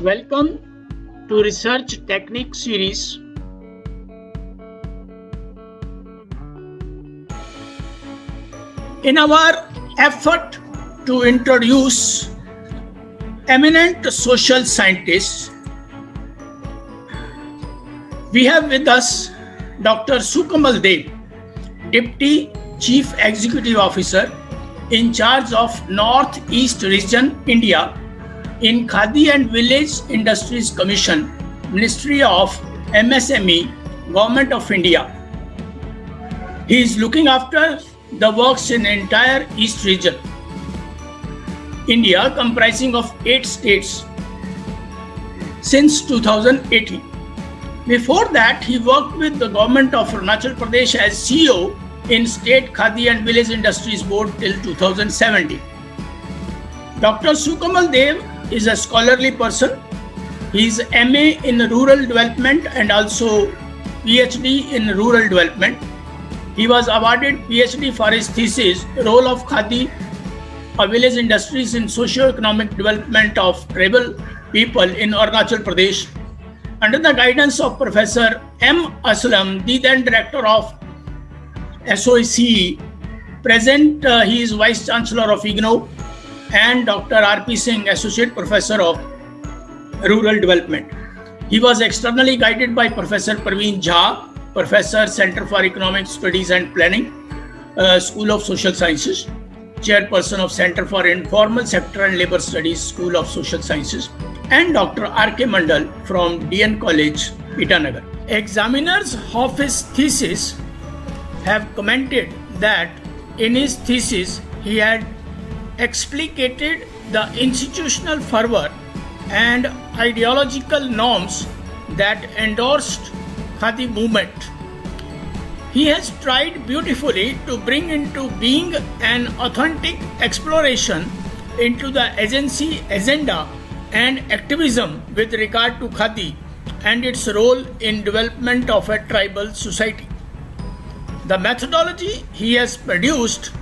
Welcome to Research Technique series. In our effort to introduce eminent social scientists, we have with us Dr. Sukamal Dev, Deputy Chief Executive Officer in charge of North-East Region, India, in Khadi and Village Industries Commission, Ministry of MSME, Government of India. He is looking after the works in entire East region, India, comprising of 8 states since 2018. Before that, he worked with the government of Arunachal Pradesh as CEO in State Khadi and Village Industries Board till 2017. Dr. Sukamal Dev is a scholarly person. He is MA in Rural Development and also PhD in Rural Development. He was awarded PhD for his thesis, Role of Khadi Village Industries in Socio-Economic Development of Tribal People in Arunachal Pradesh, under the guidance of Professor M. Aslam, the then Director of SOECE. Present, he is Vice Chancellor of IGNOU, and Dr. R.P. Singh, Associate Professor of Rural Development. He was externally guided by Professor Praveen Jha, Professor, Center for Economic Studies and Planning, School of Social Sciences, Chairperson of Center for Informal Sector and Labor Studies, School of Social Sciences, and Dr. R.K. Mandal from DN College, Itanagar. Examiners of his thesis have commented that in his thesis he had explicated the institutional fervor and ideological norms that endorsed Khadi movement. He has tried beautifully to bring into being an authentic exploration into the agency agenda and activism with regard to Khadi and its role in development of a tribal society. The methodology he has produced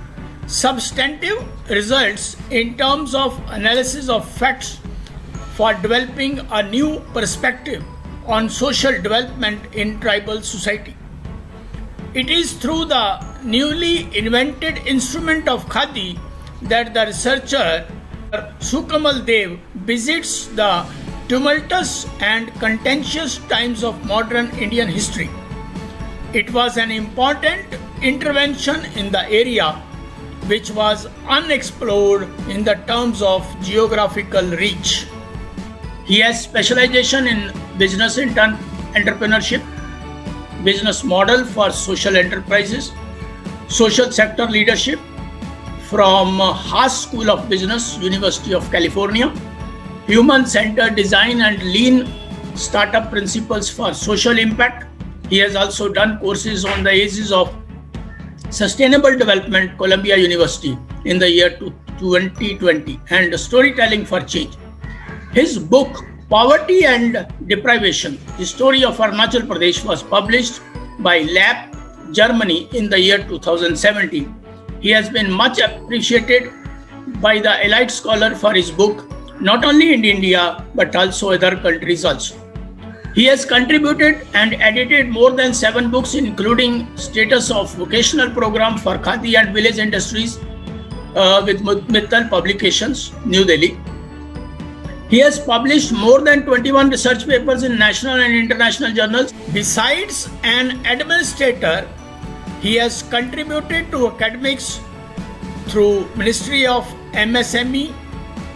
substantive results in terms of analysis of facts for developing a new perspective on social development in tribal society. It is through the newly invented instrument of Khadi that the researcher Sukamal Dev visits the tumultuous and contentious times of modern Indian history. It was an important intervention in the area which was unexplored in the terms of geographical reach. He has specialization in business entrepreneurship, business model for social enterprises, social sector leadership from Haas School of Business, University of California, human-centered design and lean startup principles for social impact. He has also done courses on the ages of Sustainable Development, Columbia University in the year 2020, and Storytelling for Change. His book, Poverty and Deprivation, The Story of Arunachal Pradesh, was published by LAB, Germany in the year 2017. He has been much appreciated by the elite scholar for his book, not only in India, but also other countries also. He has contributed and edited more than 7 books, including Status of Vocational Program for Khadi and Village Industries with Mittal Publications, New Delhi. He has published more than 21 research papers in national and international journals. Besides an administrator, he has contributed to academics through Ministry of MSME,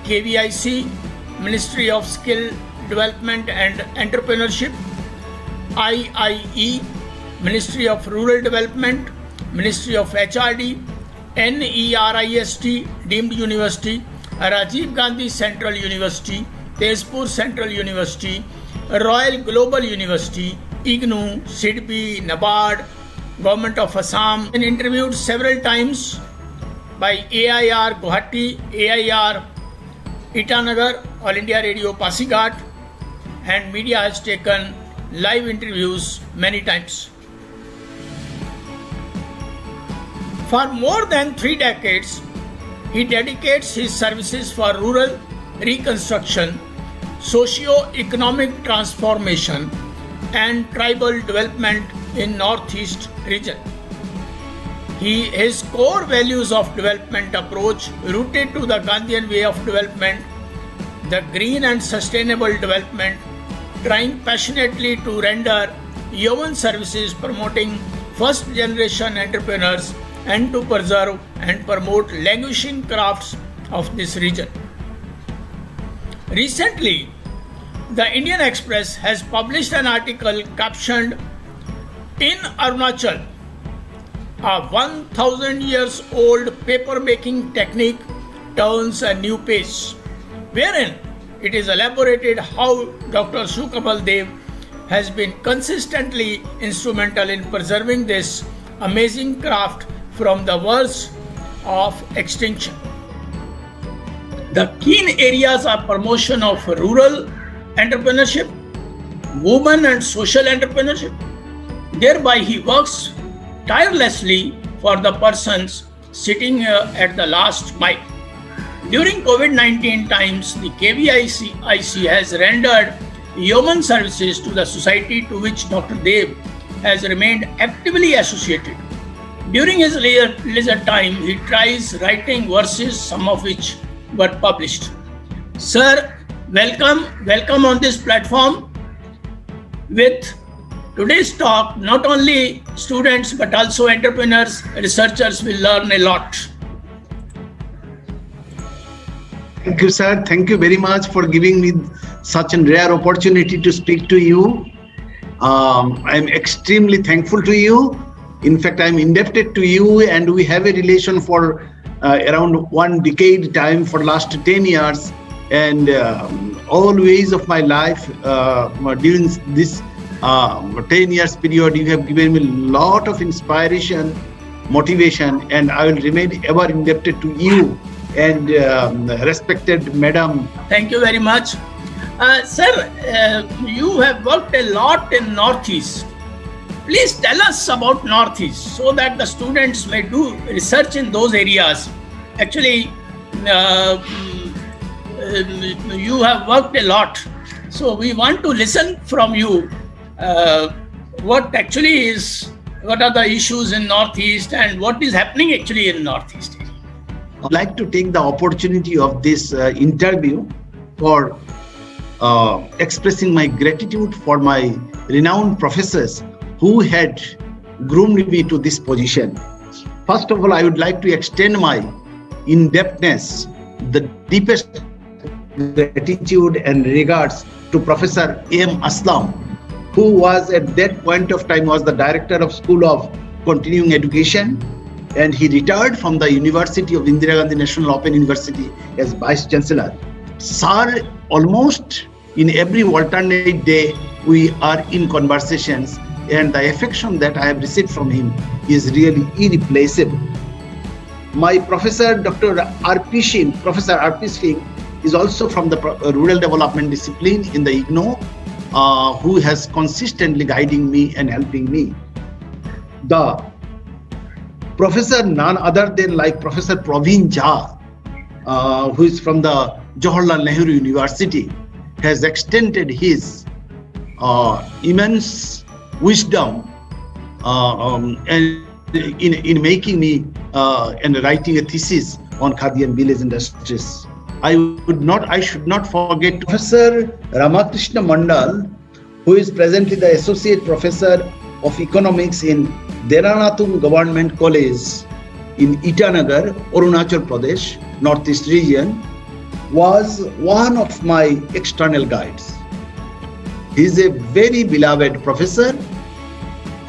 KVIC, Ministry of Skill Development and Entrepreneurship, IIE, Ministry of Rural Development, Ministry of HRD, NERIST Deemed University, Rajiv Gandhi Central University, Tezpur Central University, Royal Global University, IGNOU, SIDBI, NABARD, Government of Assam, and interviewed several times by AIR Guwahati, AIR Itanagar, All India Radio Pasighat, and media has taken live interviews many times. For more than 3 decades, he dedicates his services for rural reconstruction, socio-economic transformation and tribal development in Northeast region. His core values of development approach rooted to the Gandhian way of development, the green and sustainable development, trying passionately to render human services, promoting first generation entrepreneurs and to preserve and promote languishing crafts of this region. Recently, the Indian Express has published an article captioned "In Arunachal, a 1000 years old paper making technique turns a new page," wherein it is elaborated how Dr. Shukabal Dev has been consistently instrumental in preserving this amazing craft from the verge of extinction. The keen areas are promotion of rural entrepreneurship, women and social entrepreneurship. Thereby he works tirelessly for the persons sitting at the last mile. During COVID-19 times, the KVIC has rendered human services to the society to which Dr. Dev has remained actively associated. During his leisure time, he tries writing verses, some of which were published. Sir, welcome on this platform. With today's talk, not only students but also entrepreneurs, researchers will learn a lot. Thank you, sir. Thank you very much for giving me such a rare opportunity to speak to you. I'm extremely thankful to you. In fact, I'm indebted to you, and we have a relation for around 1 decade time for last 10 years. And always of my life during this 10 years period, you have given me a lot of inspiration, motivation, and I will remain ever indebted to you and respected madam. Thank you very much. Sir, you have worked a lot in Northeast. Please tell us about Northeast so that the students may do research in those areas. Actually, you have worked a lot. So we want to listen from you what are the issues in Northeast and what is happening actually in Northeast. I'd like to take the opportunity of this interview for expressing my gratitude for my renowned professors who had groomed me to this position. First of all, I would like to extend my indebtedness, the deepest gratitude and regards to Professor M. Aslam, who was at that point of time was the director of School of Continuing Education, and he retired from the University of Indira Gandhi National Open University as Vice Chancellor. Sir, almost in every alternate day, we are in conversations, and the affection that I have received from him is really irreplaceable. My professor, Dr. R.P. Singh, Professor R.P. Singh, is also from the rural development discipline in the IGNOU, who has consistently guiding me and helping me. The professor, none other than like Professor Praveen Jha, who is from the Jawaharlal Nehru University, has extended his immense wisdom and in making me and writing a thesis on Khadi and village industries. I should not forget Professor Ramakrishna Mandal, who is presently the Associate Professor of Economics in Deranatum Government College in Itanagar, Arunachal Pradesh, Northeast region, was one of my external guides. He is a very beloved professor.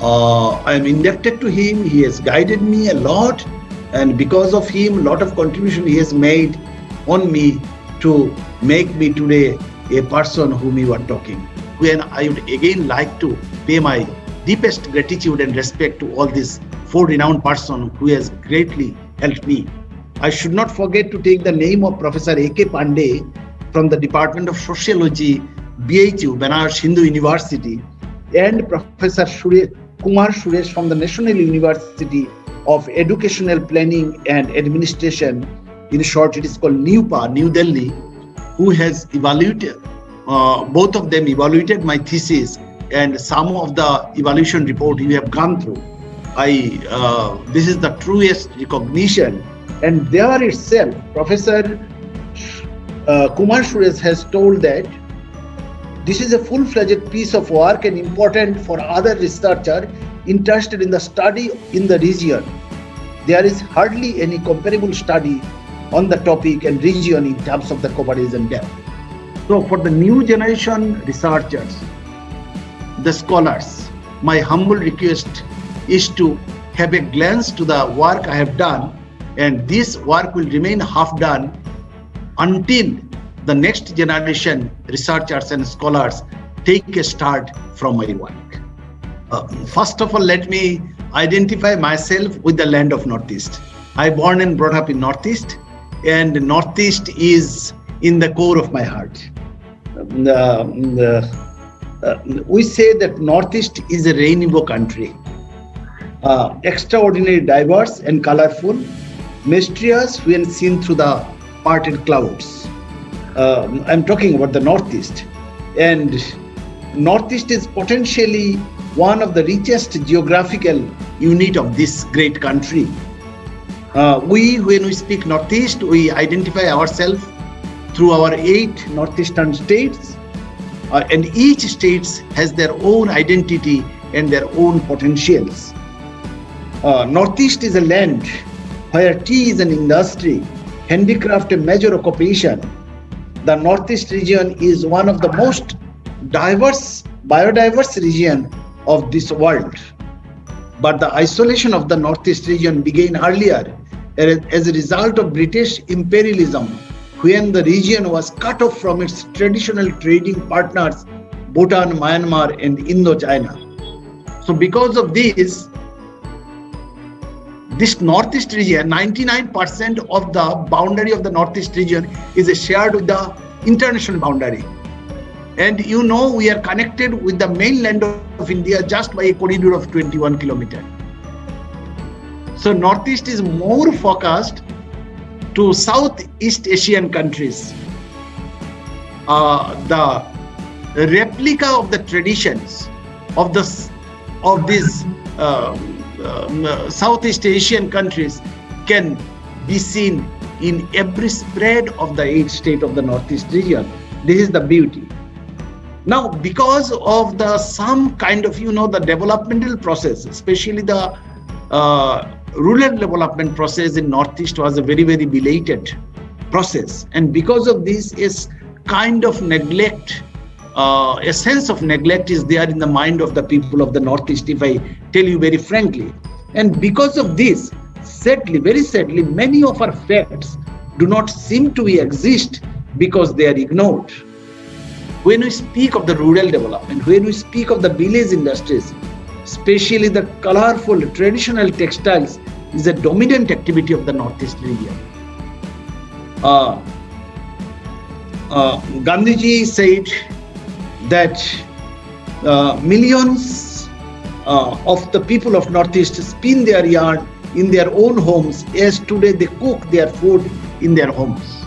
I am indebted to him. He has guided me a lot, and because of him, a lot of contribution he has made on me to make me today a person whom you are talking. When I would again like to pay my deepest gratitude and respect to all these four renowned persons who has greatly helped me. I should not forget to take the name of Professor A.K. Pandey from the Department of Sociology, BHU, Banaras Hindu University, and Professor Kumar Suresh from the National University of Educational Planning and Administration, in short it is called NUPA, New Delhi, who has evaluated both of them evaluated my thesis, and some of the evaluation report you have gone through. This is the truest recognition, and there itself, Professor Kumar Suresh has told that this is a full-fledged piece of work and important for other researchers interested in the study in the region. There is hardly any comparable study on the topic and region in terms of the coverage and depth. So for the new generation researchers, the scholars, my humble request is to have a glance to the work I have done, and this work will remain half done until the next generation researchers and scholars take a start from my work. First of all, let me identify myself with the land of Northeast. I born and brought up in Northeast, and Northeast is in the core of my heart. We say that Northeast is a rainbow country, extraordinarily diverse and colorful, mysterious when seen through the parted clouds. I'm talking about the Northeast, and Northeast is potentially one of the richest geographical unit of this great country. When we speak Northeast, we identify ourselves through our 8 northeastern states, and each state has their own identity and their own potentials. Northeast is a land where tea is an industry, handicraft a major occupation. The Northeast region is one of the most biodiverse region of this world. But the isolation of the Northeast region began earlier as a result of British imperialism, when the region was cut off from its traditional trading partners, Bhutan, Myanmar, and Indochina. So because of this Northeast region, 99% of the boundary of the Northeast region is shared with the international boundary. And you know, we are connected with the mainland of India just by a corridor of 21 kilometers. So Northeast is more focused to Southeast Asian countries. The replica of the traditions of these Southeast Asian countries can be seen in every spread of the 8 states of the Northeast region. This is the beauty. Now, because of some kind of, the developmental process, especially the rural development process in Northeast was a very, very belated process. And because of this is kind of neglect, a sense of neglect is there in the mind of the people of the Northeast, if I tell you very frankly. And because of this, sadly, very sadly, many of our facts do not seem to exist because they are ignored. When we speak of the rural development, when we speak of the village industries, especially the colorful traditional textiles is a dominant activity of the Northeast region. Gandhiji said that millions of the people of Northeast spin their yarn in their own homes, as today they cook their food in their homes.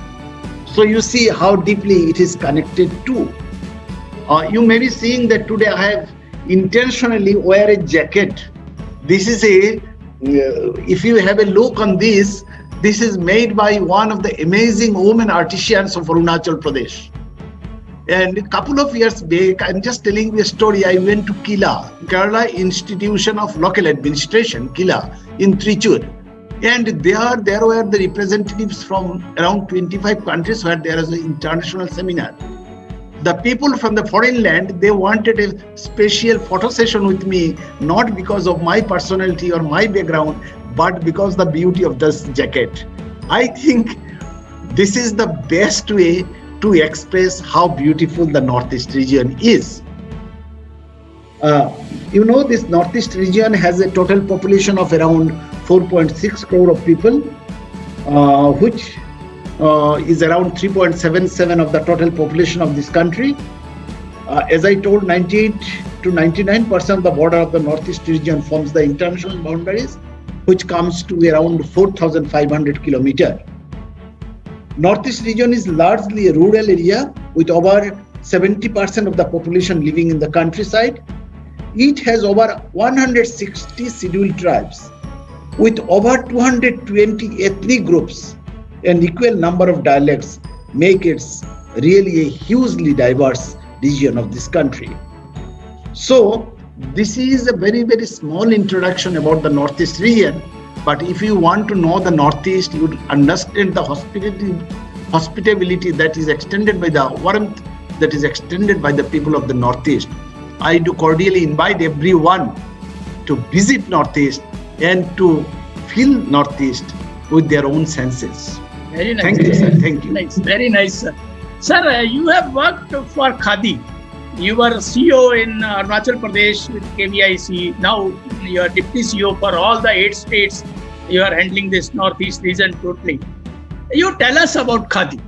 So you see how deeply it is connected to. You may be seeing that today I have intentionally wear a jacket. This is if you have a look on this is made by one of the amazing women artisans of Arunachal Pradesh. And a couple of years back, I'm just telling you a story. I went to Kila, Kerala Institution of Local Administration, Kila, in Trichur. And there were the representatives from around 25 countries where there is an international seminar. The people from the foreign land, they wanted a special photo session with me, not because of my personality or my background, but because the beauty of this jacket. I think this is the best way to express how beautiful the Northeast region is. This Northeast region has a total population of around 4.6 crore of people, which is around 3.77 of the total population of this country. As I told, 98 to 99% of the border of the Northeast region forms the international boundaries, which comes to around 4,500 kilometers. Northeast region is largely a rural area with over 70% of the population living in the countryside. It has over 160 scheduled tribes with over 220 ethnic groups and equal number of dialects, make it really a hugely diverse region of this country. So this is a very, very small introduction about the Northeast region. But if you want to know the Northeast, you would understand the hospitality that is extended by the warmth that is extended by the people of the Northeast. I do cordially invite everyone to visit Northeast and to feel Northeast with their own senses. Very nice. Thank you, sir. Thank you. Nice. Very nice, sir. Sir, you have worked for Khadi. You were CEO in Arunachal Pradesh with KVIC. Now you are Deputy CEO for all the 8 states. You are handling this Northeast region totally. You tell us about Khadi.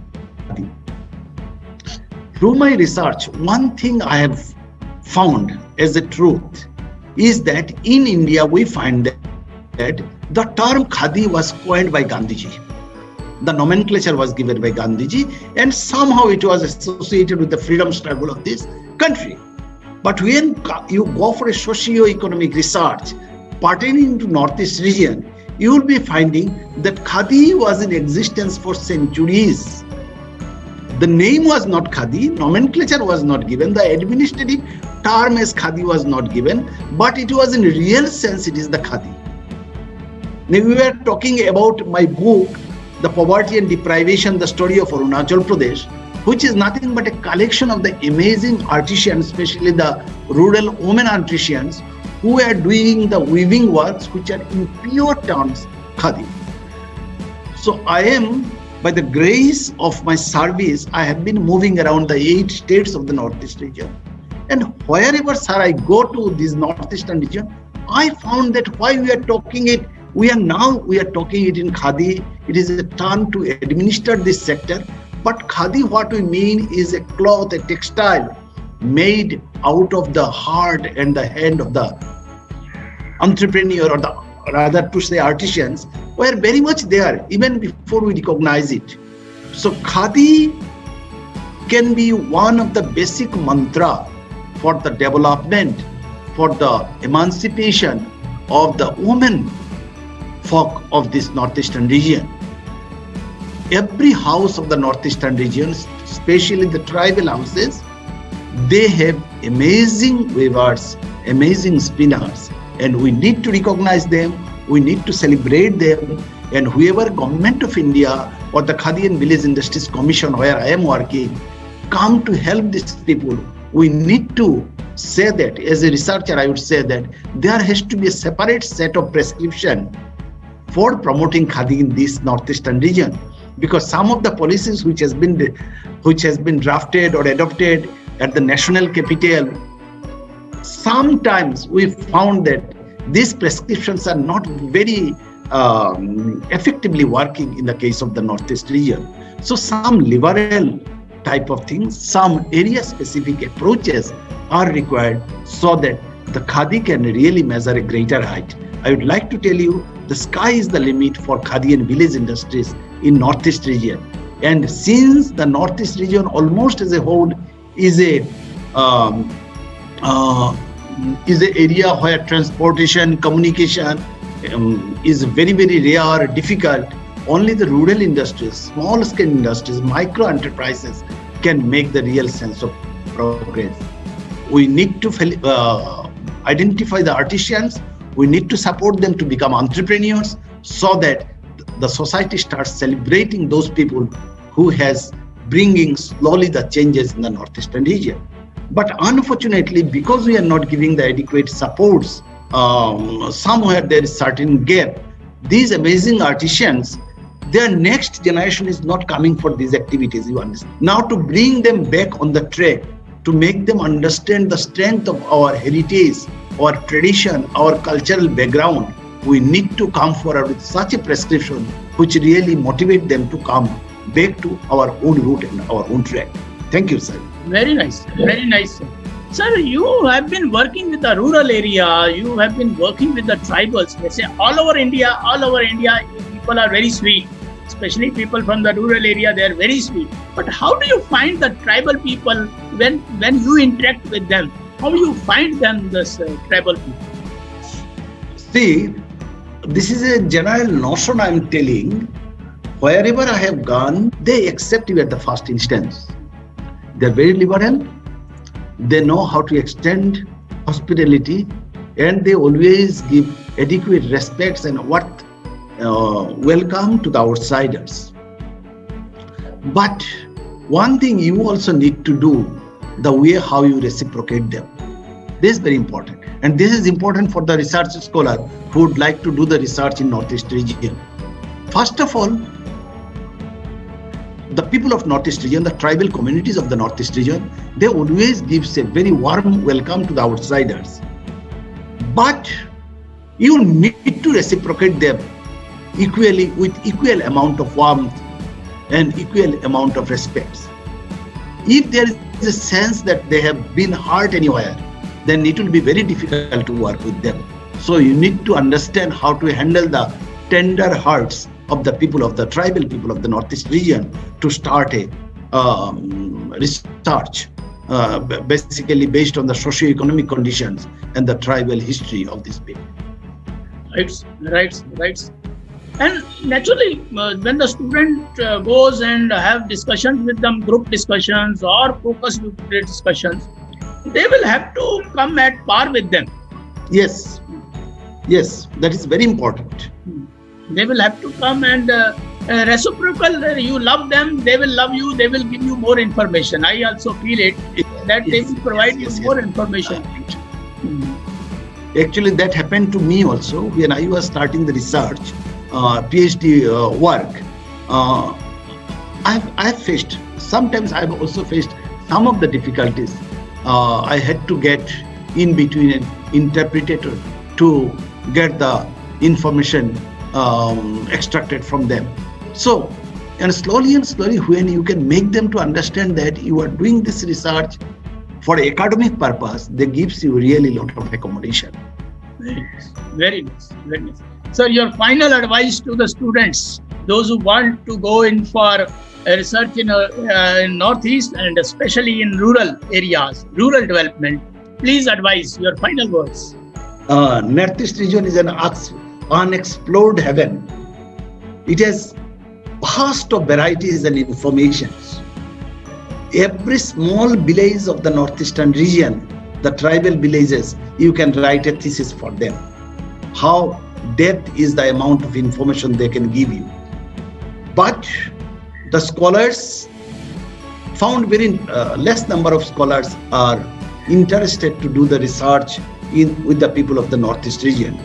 Through my research, one thing I have found as a truth is that in India we find that the term Khadi was coined by Gandhiji. The nomenclature was given by Gandhiji, and somehow it was associated with the freedom struggle of this country. But when you go for a socio-economic research pertaining to Northeast region, you will be finding that Khadi was in existence for centuries. The name was not Khadi, nomenclature was not given, the administrative term as Khadi was not given, but it was in real sense it is the Khadi. Now we were talking about my book, The Poverty and Deprivation, the Story of Arunachal Pradesh, which is nothing but a collection of the amazing artisans, especially the rural women artisans, who are doing the weaving works which are in pure terms Khadi. So I am, by the grace of my service, I have been moving around the 8 states of the Northeast region. And wherever, sir, I go to this Northeastern region, I found that why we are talking it, we are talking it in Khadi. It is a term to administer this sector. But Khadi, what we mean is a cloth, a textile made out of the heart and the hand of the entrepreneur, or the rather to say artisans, were very much there even before we recognize it. So Khadi can be one of the basic mantra for the development, for the emancipation of the women folk of this Northeastern region. Every house of the Northeastern region, especially the tribal houses, they have amazing weavers, amazing spinners, and we need to recognize them, we need to celebrate them, and whoever Government of India or the Khadi and Village Industries Commission where I am working come to help these people, we need to say that, as a researcher I would say that there has to be a separate set of prescription for promoting Khadi in this Northeastern region, because some of the policies which has been drafted or adopted at the national capital, sometimes we found that these prescriptions are not very effectively working in the case of the Northeast region. So some liberal type of things, some area specific approaches are required so that the Khadi can really measure a greater height. I would like to tell you, the sky is the limit for Khadi and village industries in Northeast region. And since the Northeast region almost as a whole is a area where transportation, communication is very, very rare, difficult, only the rural industries, small scale industries, micro enterprises can make the real sense of progress. We need to identify the artisans. We need to support them to become entrepreneurs so that the society starts celebrating those people who has bringing slowly the changes in the Northeastern region. But unfortunately, because we are not giving the adequate supports, somewhere there is certain gap. These amazing artisans, their next generation is not coming for these activities, you understand. Now to bring them back on the track, to make them understand the strength of our heritage, our tradition, our cultural background, we need to come forward with such a prescription which really motivate them to come back to our own route and our own track. Thank you, sir. Very nice, very nice, sir. Sir, you have been working with the rural area, you have been working with the tribals. They say all over India, people are very sweet, especially people from the rural area, they are very sweet. But how do you find the tribal people when you interact with them? How do you find them, this tribal people? See, this is a general notion I'm telling. Wherever I have gone, they accept you at the first instance. They're very liberal. They know how to extend hospitality, and they always give adequate respects and welcome to the outsiders. But one thing you also need to do, the way how you reciprocate them. This is very important. And this is important for the research scholar who would like to do the research in Northeast region. First of all, the people of Northeast region, the tribal communities of the Northeast region, they always give a very warm welcome to the outsiders. But you need to reciprocate them equally, with equal amount of warmth and equal amount of respect. If there is a sense that they have been hurt anywhere, then it will be very difficult to work with them. So you need to understand how to handle the tender hearts of the people, of the tribal people of the Northeast region, to start a research basically based on the socio-economic conditions and the tribal history of these people. Right. And naturally, when the student goes and have discussions with them, group discussions or focus group discussions, they will have to come at par with them. Yes, that is very important. They will have to come and reciprocal. You love them, they will love you, they will give you more information. I also feel it, that they will provide you more information. Actually, that happened to me also when I was starting the research, PhD work. I've faced, sometimes I've also faced some of the difficulties. I had to get in between an interpreter to get the information extracted from them. So, and slowly when you can make them to understand that you are doing this research for academic purpose, they gives you really lot of accommodation. Very nice. So your final advice to the students, those who want to go in for research in Northeast and especially in rural areas, rural development, please advise your final words. Northeast region is an unexplored heaven. It has vast of varieties and informations. Every small village of the Northeastern region, the tribal villages, you can write a thesis for them. How depth is the amount of information they can give you. But the scholars found very less number of scholars are interested to do the research with the people of the Northeast region.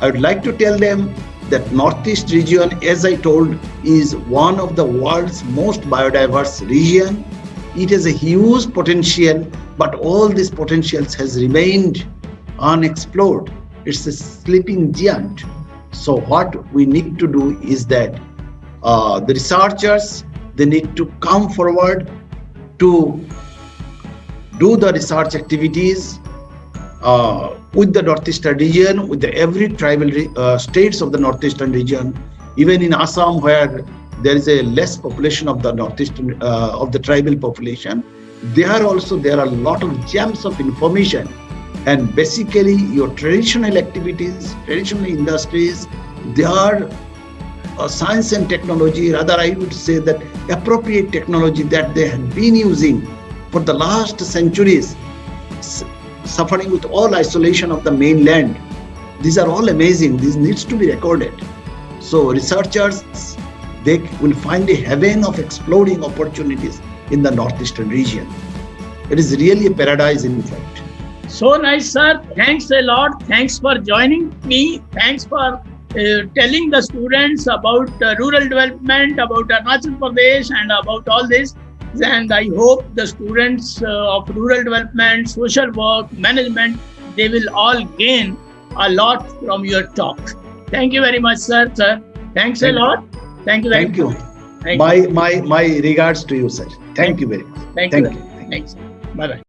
I would like to tell them that Northeast region, as I told, is one of the world's most biodiverse region. It has a huge potential, but all these potentials has remained unexplored. It's a sleeping giant. So what we need to do is that the researchers, they need to come forward to do the research activities with the Northeastern region, with every tribal states of the Northeastern region, even in Assam, where there is a less population of the Northeastern of the tribal population. There are a lot of gems of information, and basically your traditional activities, traditional industries, they are science and technology, rather I would say that appropriate technology that they have been using for the last centuries, suffering with all isolation of the mainland. These are all amazing. This needs to be recorded. So researchers, they will find a heaven of exploring opportunities in the Northeastern region. It is really a paradise, in fact. So nice, sir. Thanks a lot. Thanks for joining me. Thanks for telling the students about rural development, about Arunachal Pradesh and about all this. And I hope the students of rural development, social work, management, they will all gain a lot from your talk. Thank you very much, sir. Thanks a lot. Thank you very much. My regards to you, sir. Thank you very much. Thank you. Thanks. Bye-bye.